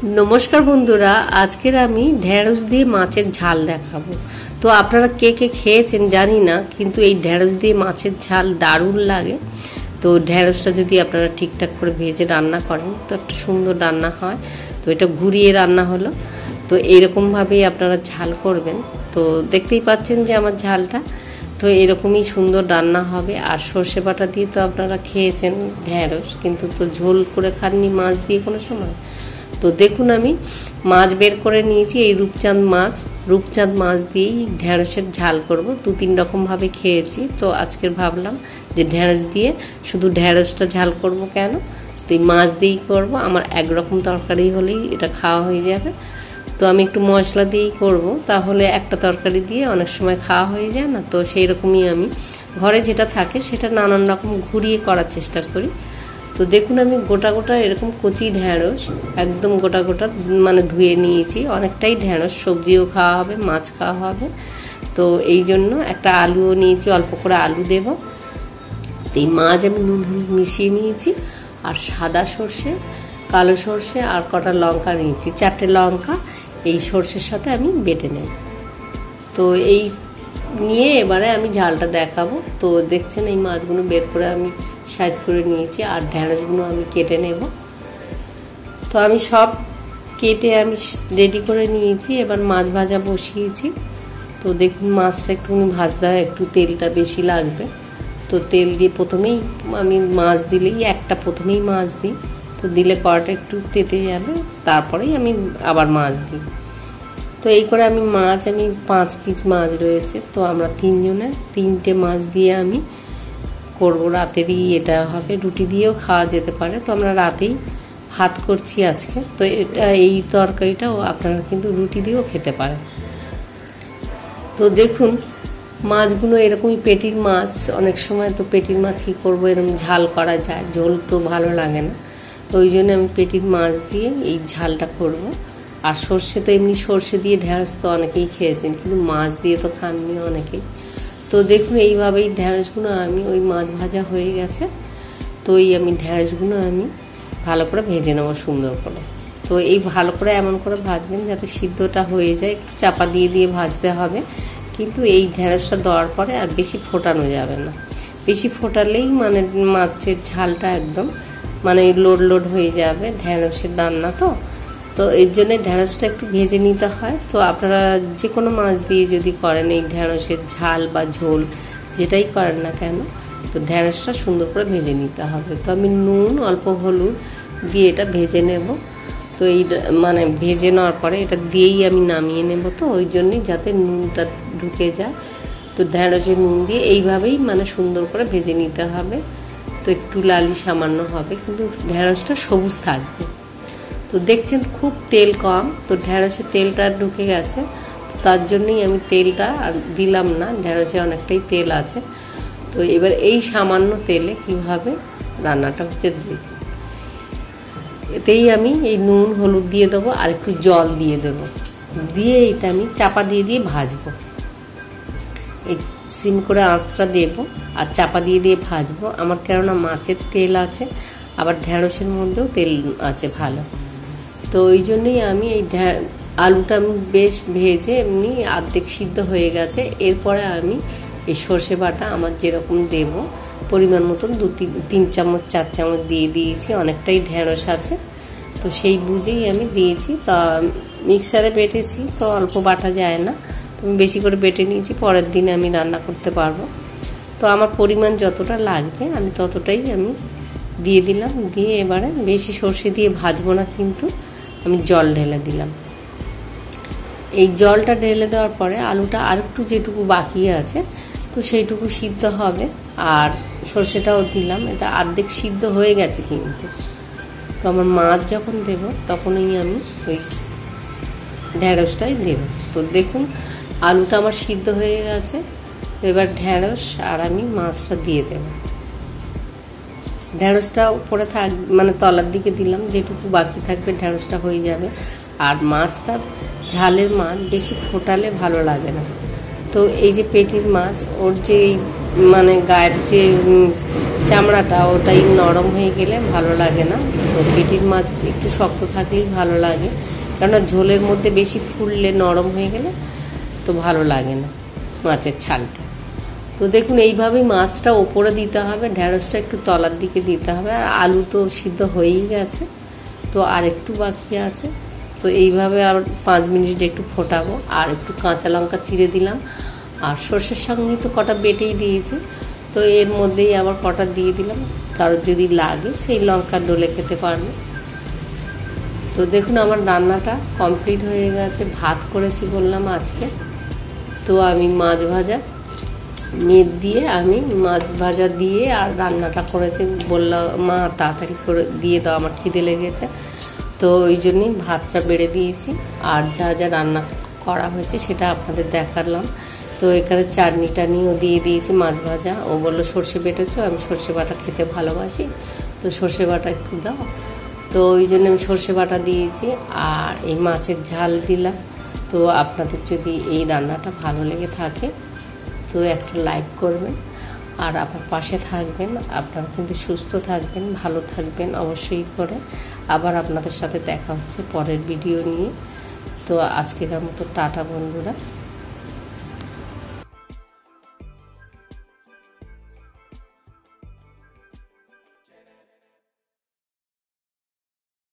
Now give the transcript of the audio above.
नमस्कार बंधुरा आज के आमी ढेड़स दिए माछेर झाल देखाबो। तो आपनारा के खेयेछेन जानी ना, किन्तु एई ढेड़स दिए माछेर झाल दारुण लागे। तो ढेड़सटा जदि आपनारा ठीकठाक करे भेजे रान्ना करेन तो एकटा सुंदर रान्ना हय। तो एटा घुरिए रान्ना हलो। तो एरकम भावे आपनारा झाल करबेन। तो देखतेई पाच्छेन जे आमार झालटा तो एरकमई सुंदर रान्ना हबे। आर सर्षे बाटा दिए तो आपनारा खेयेछेन ढेड़स, किन्तु तो झोल करे खाननि माछ दिए कोनो समय। तो देखुन आमी माछ बेर करे निয়েছি এই রূপচাঁদ মাছ দিয়েই ঢেঁড়সের ঝাল করব। দু তিন রকম ভাবে খেয়েছি, তো আজকে ভাবলাম যে ঢেঁড়স দিয়ে শুধু ঢেঁড়সটা ঝাল করব কেন, তো এই মাছ দিয়েই করব। আমার এক রকম তরকারি হলেই এটা খাওয়া হয়ে যাবে। তো আমি একটু মশলা দিয়েই করব, তাহলে একটা তরকারি দিয়ে অনেক সময় খাওয়া হয়ে যায় না। তো সেই রকমই আমি ঘরে যেটা থাকে সেটা নানান রকম ঘুরিয়ে করার চেষ্টা করি। तो देखुन आमी गोटा गोटा एरकम कचि ढेঁড়স एकदम गोटा गोटा माने धुए निয়েছি। अनेकटाई ढेঁড়স सब्जिओ खाওয়া হবে, माछ खाওয়া হবে। तो এই জন্য একটা আলুও নিয়েছি, অল্প করে আলু দেব। এই মাছ আমি নুন হলুদ মিশিয়ে নিয়েছি। আর সাদা সরষে, কালো সরষে আর কটা লঙ্কা নিয়েছি, 4টে লঙ্কা এই সরষের সাথে আমি বেটে নেব। তো এই নিয়ে এবারে আমি ঝালটা দেখাবো। তো দেখছেন এই মাছগুলো বের করে আমি সাইজ করে নিয়েছি আর ঢেঁড়সগুলো আমি কেটে নেব। তো আমি সব কেটে আমি রেডি করে নিয়েছি। এবার মাছ ভাজা বসিয়েছি। তো দেখুন মাছটা একটুখানি ভাজতে হয়, একটু তেলটা বেশি লাগবে। তো তেল দিয়ে প্রথমেই আমি মাছ দিলেই একটা প্রথমেই মাছ দিই, তো দিলে কড়াটা একটু তেতে যাবে, তারপরেই আমি আবার মাছ দিই। তো এই করে আমি 5 পিস মাছ রয়েছে। তো আমরা 3 জনে 3টে মাছ দিয়ে আমি করব। রাতেরই এটা হবে, রুটি দিয়েও খাওয়া যেতে পারে। তো আমরা রাতেই ভাত করছি আজকে। তো এটা এই তরকারিটাও আপনারা কিন্তু রুটি দিয়েও খেতে পারেন। তো দেখুন মাছগুলো এরকমই পেটির মাছ, অনেক সময় তো পেটির মাছ কী করবো, এরকম ঝাল করা যায়, ঝোল তো ভালো লাগে না। তো ওই জন্য আমি পেটির মাছ দিয়ে এই ঝালটা করব। আর সর্ষে তো এমনি সর্ষে দিয়ে ঢেঁড়স তো অনেকেই খেয়েছেন, কিন্তু মাছ দিয়ে তো খাননি অনেকেই। তো দেখুন এইভাবেই ঢেঁড়সগুলো আমি ওই মাছ ভাজা হয়ে গেছে। তো এই আমি ঢেঁড়সগুলো আমি ভালো করে ভেজে নেবো সুন্দর করে। তো এই ভালো করে এমন করে ভাজবেন যাতে সিদ্ধটা হয়ে যায়। একটু চাপা দিয়ে দিয়ে ভাজতে হবে, কিন্তু এই ঢেঁড়সটা দেওয়ার পরে আর বেশি ফোটানো যাবে না। বেশি ফোটালেই মানে মাছের ঝালটা একদম মানে লোড লোড হয়ে যাবে, ঢেঁড়সের রান্না তো। তো এর জন্য ঢেঁড়সটা একটু ভেজে নিতে হয়। তো আপনারা যে কোনো মাছ দিয়ে যদি করেন এই ঢেঁড়সের ঝাল বা ঝোল যেটাই করেন না কেন, তো ঢেঁড়সটা সুন্দর করে ভেজে নিতে হবে। তো আমি নুন অল্প হলুদ দিয়ে এটা ভেজে নেব। তো এই মানে ভেজে নেওয়ার পরে এটা দিয়েই আমি নামিয়ে নেব। তো ওই জন্যই যাতে নুনটা ঢুকে যায়। তো ঢেঁড়সে নুন দিয়ে এইভাবেই মানে সুন্দর করে ভেজে নিতে হবে। তো একটু লালি সামান্য হবে, কিন্তু ঢেঁড়সটা সবুজ থাকবে। তো দেখছেন খুব তেল কম, তো ঢেঁড়সে তেলটা ঢুকে গেছে। তার জন্যই আমি তেলটা আর দিলাম না, ঢেঁড়সে অনেকটাই তেল আছে। তো এবার এই সামান্য তেলে কিভাবে রান্নাটা হচ্ছে দেখি। এতেই আমি এই নুন হলুদ দিয়ে দেবো আর একটু জল দিয়ে দেবো, দিয়ে এটা আমি চাপা দিয়ে দিয়ে ভাজবো। এই সিম করে আঁচটা দেবো আর চাপা দিয়ে দিয়ে ভাজবো। আমার কেননা মাছের তেল আছে, আবার ঢেঁড়সের মধ্যেও তেল আছে ভালো। তো ওই জন্যই আমি এই আলুটা আমি বেশ ভেজে এমনি অর্ধেক সিদ্ধ হয়ে গেছে। এরপরে আমি এই সর্ষে বাটা আমার যেরকম দেব পরিমাণ মতন 2-3 চামচ 4 চামচ দিয়ে দিয়েছি। অনেকটাই ঢেঁড়স আছে, তো সেই বুঝেই আমি দিয়েছি। তা মিক্সারে বেটেছি, তো অল্প বাটা যায় না, তো আমি বেশি করে বেটে নিয়েছি, পরের দিনে আমি রান্না করতে পারবো। তো আমার পরিমাণ যতটা লাগবে আমি ততটাই আমি দিয়ে দিলাম। দিয়ে এবারে বেশি সর্ষে দিয়ে ভাজবো না, কিন্তু আমি জল ঢেলে দিলাম। এই জলটা ঢেলে দেওয়ার পরে আলুটা আর একটু যেটুকু বাকি আছে তো সেইটুকু সিদ্ধ হবে। আর সর্ষেটাও দিলাম, এটা অর্ধেক সিদ্ধ হয়ে গেছে কিন্তু। তো আমার মাছ যখন দেব তখনই আমি ওই ঢেঁড়সটাই দেব। তো দেখুন আলুটা আমার সিদ্ধ হয়ে গেছে। তো এবার ঢেঁড়স আর আমি মাছটা দিয়ে দেব। ঢেঁড়সটা উপরে থাক মানে তলার দিকে দিলাম, যেটুকু বাকি থাকবে ঢেঁড়সটা হয়ে যাবে। আর মাছটা ঝালের মাছ বেশি ফোটালে ভালো লাগে না। তো এই যে পেটির মাছ, ওর যে মানে গায়ের যে চামড়াটা ওটাই নরম হয়ে গেলে ভালো লাগে না। তো পেটির মাছ একটু শক্ত থাকলেই ভালো লাগে, কেননা ঝোলের মধ্যে বেশি ফুললে নরম হয়ে গেলে তো ভালো লাগে না মাছের ছালটা। তো দেখুন এইভাবেই মাছটা ওপরে দিতে হবে, ঢ্যাঁড়সটা একটু তলার দিকে দিতে হবে। আর আলু তো সিদ্ধ হয়েই গেছে, তো আর একটু বাকি আছে। তো এইভাবে আর 5 মিনিট একটু ফোটাবো। আর একটু কাঁচা লঙ্কা চিড়ে দিলাম, আর সর্ষের সঙ্গে তো কটা বেটেই দিয়েছি, তো এর মধ্যেই আবার কটা দিয়ে দিলাম, কারোর যদি লাগে সেই লঙ্কা ডলে খেতে পারবে। তো দেখুন আমার রান্নাটা কমপ্লিট হয়ে গেছে। ভাত করেছি বললাম আজকে, তো আমি মাছ ভাজা মেদ দিয়ে আমি মাছ ভাজা দিয়ে আর রান্নাটা করেছি। বললাম মা তাড়াতাড়ি করে দিয়ে দাও, আমার খিদে লেগেছে, তো ওই জন্যই ভাতটা বেড়ে দিয়েছি। আর যা যা রান্না করা হয়েছে সেটা আপনাদের দেখালাম। তো এখানে চাটনি টানিও দিয়ে দিয়েছি মাছ ভাজা। ও বললো সর্ষে বেটেছো, আমি সর্ষে বাটা খেতে ভালোবাসি, তো সর্ষে বাটা একটু দাও, তো ওই জন্য আমি সর্ষে বাটা দিয়েছি। আর এই মাছের ঝাল দিলাম। তো আপনাদের যদি এই রান্নাটা ভালো লেগে থাকে তো একটা লাইক করবেন, আর আমার পাশে থাকবেন। আপনারা কিন্তু সুস্থ থাকবেন, ভালো থাকবেন অবশ্যই করে। আবার আপনাদের সাথে দেখা হচ্ছে পরের ভিডিও নিয়ে। তো আজকের মতো টাটা বন্ধুরা।